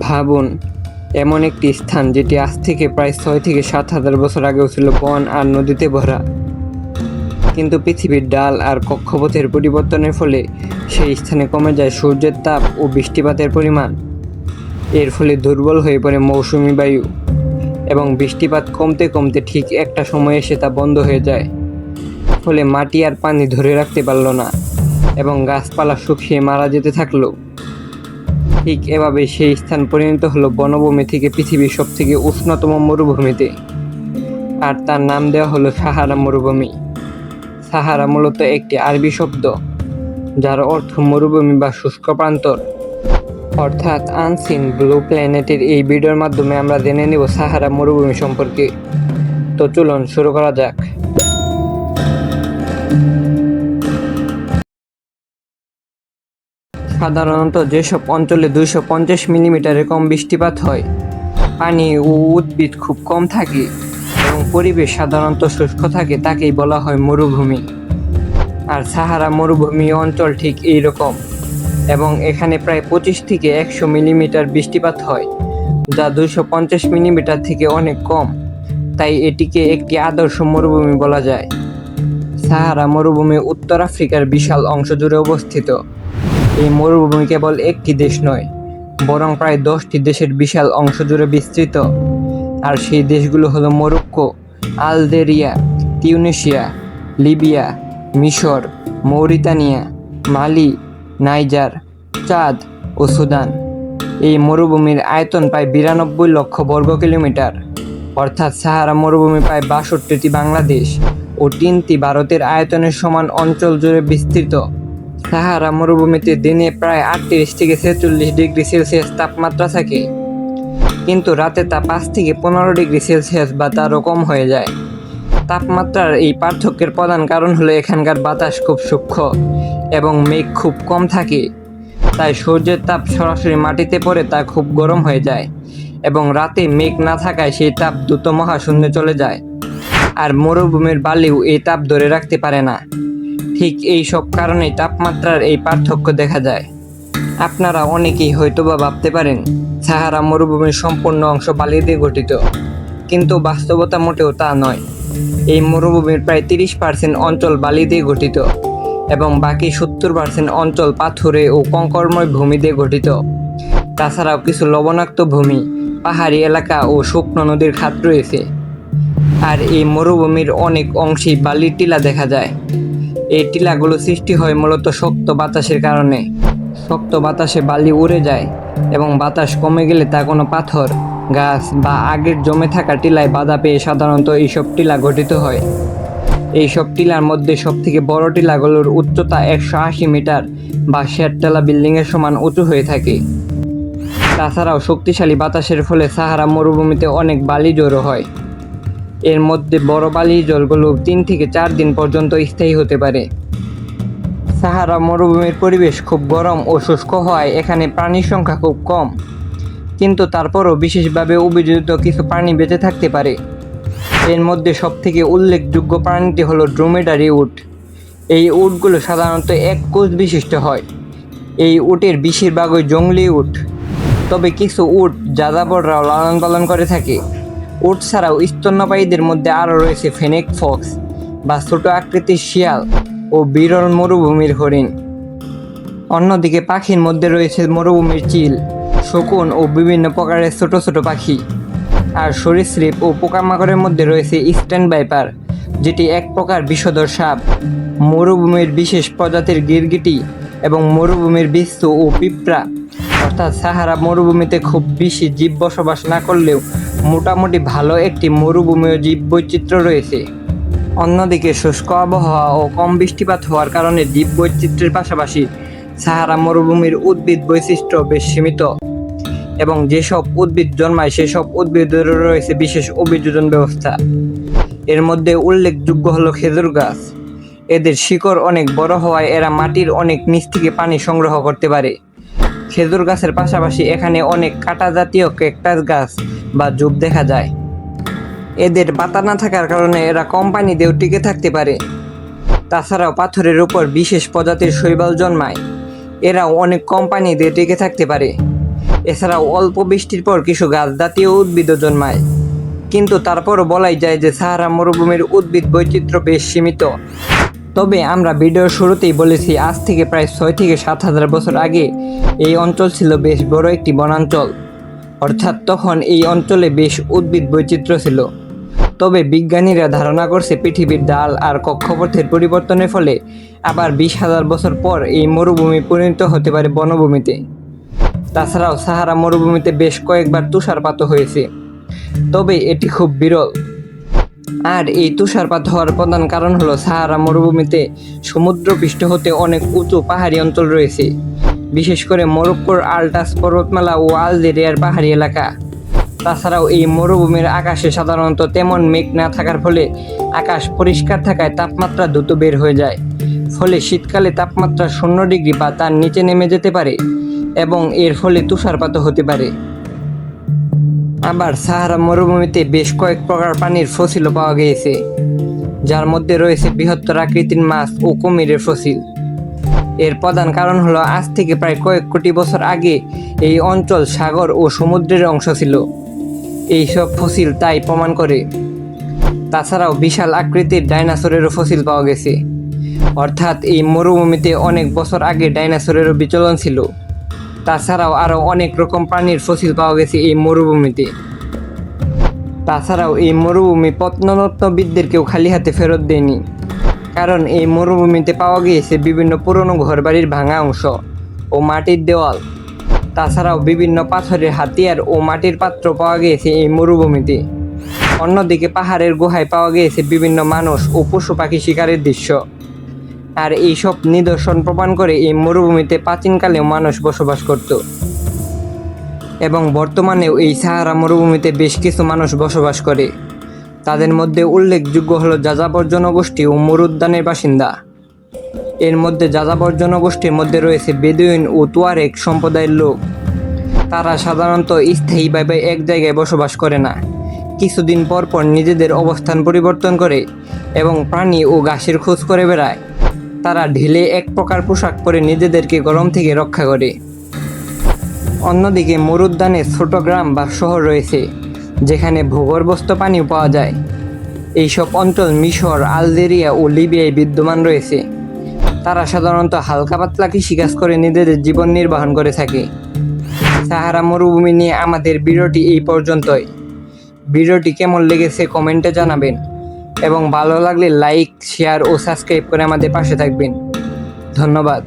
ভাবুন, এমন একটি স্থান যেটি আজ থেকে প্রায় 6 থেকে 7,000 বছর আগেও ছিল বন আর নদীতে ভরা। কিন্তু পৃথিবীর ডাল আর কক্ষপথের পরিবর্তনের ফলে সেই স্থানে কমে যায় সূর্যের তাপ ও বৃষ্টিপাতের পরিমাণ। এর ফলে দুর্বল হয়ে পড়ে মৌসুমি বায়ু এবং বৃষ্টিপাত কমতে কমতে ঠিক একটা সময় এসে তা বন্ধ হয়ে যায়। ফলে মাটি আর পানি ধরে রাখতে পারল না এবং গাছপালা শুকিয়ে মারা যেতে থাকলো। ঠিক এভাবে সেই স্থান পরিণত হলো বনভূমি থেকে পৃথিবীর সবথেকে উষ্ণতম মরুভূমিতে, আর তার নাম দেওয়া হলো সাহারা মরুভূমি। সাহারা মূলত একটি আরবি শব্দ যার অর্থ মরুভূমি বা শুষ্ক প্রান্তর। অর্থাৎ আনসিন ব্লু প্ল্যানেটের এই ভিডিওর মাধ্যমে আমরা জেনে নেব সাহারা মরুভূমি সম্পর্কে। তো চলুন শুরু করা যাক। সাধারণত যেসব অঞ্চলে 250 মিলিমিটারের কম বৃষ্টিপাত হয়, পানি ও উদ্ভিদ খুব কম থাকে এবং পরিবেশ সাধারণত শুষ্ক থাকে, তাকেই বলা হয় মরুভূমি। আর সাহারা মরুভূমি অঞ্চল ঠিক এই রকম, এবং এখানে প্রায় 25 থেকে 100 মিলিমিটার বৃষ্টিপাত হয়, যা 250 মিলিমিটার থেকে অনেক কম। তাই এটিকে একটি আদর্শ মরুভূমি বলা যায়। সাহারা মরুভূমি উত্তর আফ্রিকার বিশাল অংশ জুড়ে অবস্থিত। এই মরুভূমি কেবল একটি দেশ নয়, বরং প্রায় 10টি দেশের বিশাল অংশ জুড়ে বিস্তৃত। আর সেই দেশগুলো হলো মরক্কো, আলজেরিয়া, তিউনিসিয়া, লিবিয়া, মিশর, মৌরিতানিয়া, মালি, নাইজার, চাদ ও সুদান। এই মরুভূমির আয়তন প্রায় 92 লক্ষ বর্গ কিলোমিটার। অর্থাৎ সাহারা মরুভূমি প্রায় 62টি বাংলাদেশ ও 3টি ভারতের আয়তনের সমান অঞ্চল জুড়ে বিস্তৃত। সাহারা মরুভূমিতে দিনে প্রায় 38 থেকে 46 ডিগ্রি সেলসিয়াস তাপমাত্রা থাকে, কিন্তু রাতে তা 5 থেকে 15 ডিগ্রি সেলসিয়াস বা তারও কম হয়ে যায়। তাপমাত্রার এই পার্থক্যের প্রধান কারণ হলো এখানকার বাতাস খুব সূক্ষ্ম এবং মেঘ খুব কম থাকে। তাই সূর্যের তাপ সরাসরি মাটিতে পড়ে তা খুব গরম হয়ে যায়, এবং রাতে মেঘ না থাকায় সেই তাপ দ্রুত মহাশূন্যে চলে যায়। আর মরুভূমির বালিও এই তাপ ধরে রাখতে পারে না। ঠিক এই সব কারণেই তাপমাত্রার এই পার্থক্য দেখা যায়। আপনারা অনেকেই হয়তোবা ভাবতে পারেন সাহারা মরুভূমির সম্পূর্ণ অংশ বালি দিয়ে গঠিত, কিন্তু বাস্তবতা মোটেও তা নয়। এই মরুভূমির প্রায় 30% অঞ্চল বালি দিয়ে গঠিত এবং বাকি 70% অঞ্চল পাথুরে ও কঙ্করময় ভূমি দিয়ে গঠিত। তাছাড়াও কিছু লবণাক্ত ভূমি, পাহাড়ি এলাকা ও শুকনো নদীর খাত রয়েছে। আর এই মরুভূমির অনেক অংশেই বালির টিলা দেখা যায়। এই টিলাগুলো সৃষ্টি হয় মূলত শক্ত বাতাসের কারণে। শক্ত বাতাসে বালি উড়ে যায় এবং বাতাস কমে গেলে তা কোনো পাথর, গাছ বা আগের জমে থাকা টিলায় বাধা পেয়ে সাধারণত এইসব টিলা গঠিত হয়। এইসব টিলার মধ্যে সবথেকে বড় টিলাগুলোর উচ্চতা 180 মিটার বা শেডতলা বিল্ডিংয়ের সমান উঁচু হয়ে থাকে। তাছাড়াও শক্তিশালী বাতাসের ফলে সাহারা মরুভূমিতে অনেক বালি জড়ো হয়। এর মধ্যে বড় বালির জলগুলো 3 থেকে 4 দিন পর্যন্ত স্থায়ী হতে পারে। সাহারা মরুভূমির পরিবেশ খুব গরম ও শুষ্ক হওয়ায় এখানে প্রাণীর সংখ্যা খুব কম, কিন্তু তারপরও বিশেষভাবে অভিযোজিত কিছু প্রাণী বেঁচে থাকতে পারে। এর মধ্যে সবথেকে উল্লেখযোগ্য প্রাণীটি হলো ড্রোমেডারি উট। এই উটগুলো সাধারণত এক কোষ বিশিষ্ট হয়। এই উটের বেশিরভাগই জংলি উট, তবে কিছু উট যাযাবররাও লালন পালন করে থাকে। উট ছাড়াও স্তন্যপায়ীদের মধ্যে আরও রয়েছে ফেনেক ফক্স বা ছোট আকৃতির শিয়াল ও বিরল মরুভূমির হরিণ। অন্যদিকে পাখির মধ্যে রয়েছে মরুভূমির চিল, শকুন ও বিভিন্ন প্রকারের ছোট ছোট পাখি। আর সরীসৃপ ও পোকামাকড়ের মধ্যে রয়েছে ইস্টার্ন ভাইপার, যেটি এক প্রকার বিষধর সাপ, মরুভূমির বিশেষ প্রজাতির গিরগিটি এবং মরুভূমির বিচ্ছু ও পিঁপড়া। অর্থাৎ সাহারা মরুভূমিতে খুব বেশি জীব বসবাস না করলেও মোটামুটি ভালো একটি মরুভূমিও জীব বৈচিত্র্য রয়েছে। অন্যদিকে শুষ্ক আবহাওয়া ও কম বৃষ্টিপাত হওয়ার কারণে জীব বৈচিত্র্যের পাশাপাশি সাহারা মরুভূমির উদ্ভিদ বৈশিষ্ট্য বেশ সীমিত, এবং যেসব উদ্ভিদ জন্মায় সেসব উদ্ভিদেরও রয়েছে বিশেষ অভিযোজন ব্যবস্থা। এর মধ্যে উল্লেখযোগ্য হলো খেজুর গাছ। এদের শিকড় অনেক বড় হওয়ায় এরা মাটির অনেক নিচ থেকে পানি সংগ্রহ করতে পারে। খেজুর গাছের পাশাপাশি এখানে অনেক কাঁটা জাতীয় ক্যাকটাস গাছ বা ঝোপ দেখা যায়। এদের পাতা না থাকার কারণে এরা কম পানিতেও টিকে থাকতে পারে। তাছাড়াও পাথরের উপর বিশেষ প্রজাতির শৈবাল জন্মায়, এরাও অনেক কম পানি দিয়ে টিকে থাকতে পারে। এছাড়াও অল্প বৃষ্টির পর কিছু গাছ জাতীয় উদ্ভিদও জন্মায়। কিন্তু তারপরও বলাই যায় যে সাহারা মরুভূমির উদ্ভিদ বৈচিত্র্য বেশ সীমিত। তবে আমরা ভিডিওর শুরুতেই বলেছি, আজ থেকে প্রায় 6 থেকে 7 হাজার বছর আগে এই অঞ্চল ছিল বেশ বড় একটি বনাঞ্চল। অর্থাৎ তখন এই অঞ্চলে বেশ উদ্ভিদ বৈচিত্র্য ছিল। তবে বিজ্ঞানীরা ধারণা করছে পৃথিবীর ঢাল আর কক্ষপথের পরিবর্তনের ফলে আবার 20,000 বছর পর এই মরুভূমি পরিণত হতে পারে বনভূমিতে। তাছাড়াও সাহারা মরুভূমিতে বেশ কয়েকবার তুষারপাতও হয়েছে, তবে এটি খুব বিরল। আর এই তুষারপাত হওয়ার প্রধান কারণ হলো সাহারা মরুভূমিতে সমুদ্রপৃষ্ঠ হতে অনেক উঁচু পাহাড়ি অঞ্চল রয়েছে, বিশেষ করে মরক্কোর আল্টাস পর্বতমালা ও আলজেরিয়ার পাহাড়ি এলাকা। তাছাড়াও এই মরুভূমির আকাশে সাধারণত তেমন মেঘ না থাকার ফলে আকাশ পরিষ্কার থাকায় তাপমাত্রা দ্রুত বের হয়ে যায়। ফলে শীতকালে তাপমাত্রা 0 ডিগ্রি বা তার নিচে নেমে যেতে পারে এবং এর ফলে তুষারপাতও হতে পারে। আবার সাহারা মরুভূমিতে বেশ কয়েক প্রকার প্রাণীর ফসিলও পাওয়া গিয়েছে, যার মধ্যে রয়েছে বৃহত্তর আকৃতির মাছ ও কুমিরের ফসিল। এর প্রধান কারণ হলো আজ থেকে প্রায় কয়েক কোটি বছর আগে এই অঞ্চল সাগর ও সমুদ্রের অংশ ছিল। এইসব ফসিল তাই প্রমাণ করে। তাছাড়াও বিশাল আকৃতির ডাইনোসরেরও ফসিল পাওয়া গেছে, অর্থাৎ এই মরুভূমিতে অনেক বছর আগে ডাইনোসরেরও বিচলন ছিল। তাছাড়াও আরও অনেক রকম প্রাণীর ফসিল পাওয়া গেছে এই মরুভূমিতে। তাছাড়াও এই মরুভূমি প্রত্নতত্ত্ববিদদেরকেও খালি হাতে ফেরত দেয়নি, কারণ এই মরুভূমিতে পাওয়া গিয়েছে বিভিন্ন পুরনো ঘরবাড়ির ভাঙা অংশ ও মাটির দেওয়াল। তাছাড়াও বিভিন্ন পাথরের হাতিয়ার ও মাটির পাত্র পাওয়া গিয়েছে এই মরুভূমিতে। অন্যদিকে পাহাড়ের গুহায় পাওয়া গিয়েছে বিভিন্ন মানুষ ও পশু পাখি শিকারের দৃশ্য। আর এইসব নিদর্শন প্রমাণ করে এই মরুভূমিতে প্রাচীনকালেও মানুষ বসবাস করত এবং বর্তমানেও এই সাহারা মরুভূমিতে বেশ কিছু মানুষ বসবাস করে। তাদের মধ্যে উল্লেখযোগ্য হলো যাযাবর জনগোষ্ঠী ও মরুদ্যানের বাসিন্দা। এর মধ্যে যাযাবর জনগোষ্ঠীর মধ্যে রয়েছে বেদুইন ও তুয়ারেগ সম্প্রদায়ের লোক। তারা সাধারণত স্থায়ীভাবে এক জায়গায় বসবাস করে না, কিছুদিন পর পর নিজেদের অবস্থান পরিবর্তন করে এবং প্রাণী ও ঘাসের খোঁজ করে বেড়ায়। তারা ঢিলে এক প্রকার পোশাক পরে নিজেদেরকে গরম থেকে রক্ষা করে। অন্যদিকে মরুদ্যানে ছোট গ্রাম বা শহর রয়েছে, যেখানে ভূগর্ভস্থ পানিও পাওয়া যায়। এইসব অঞ্চল মিশর, আলজেরিয়া ও লিবিয়ায় বিদ্যমান রয়েছে। তারা সাধারণত হালকা পাতলা কৃষিকাজ করে নিজেদের জীবন নির্বাহন করে থাকে। সাহারা মরুভূমি নিয়ে আমাদের ভিডিওটি এই পর্যন্তই। ভিডিওটি কেমন লেগেছে কমেন্টে জানাবেন এবং ভালো লাগলে লাইক, শেয়ার ও সাবস্ক্রাইব করে আমাদের পাশে থাকবেন। ধন্যবাদ।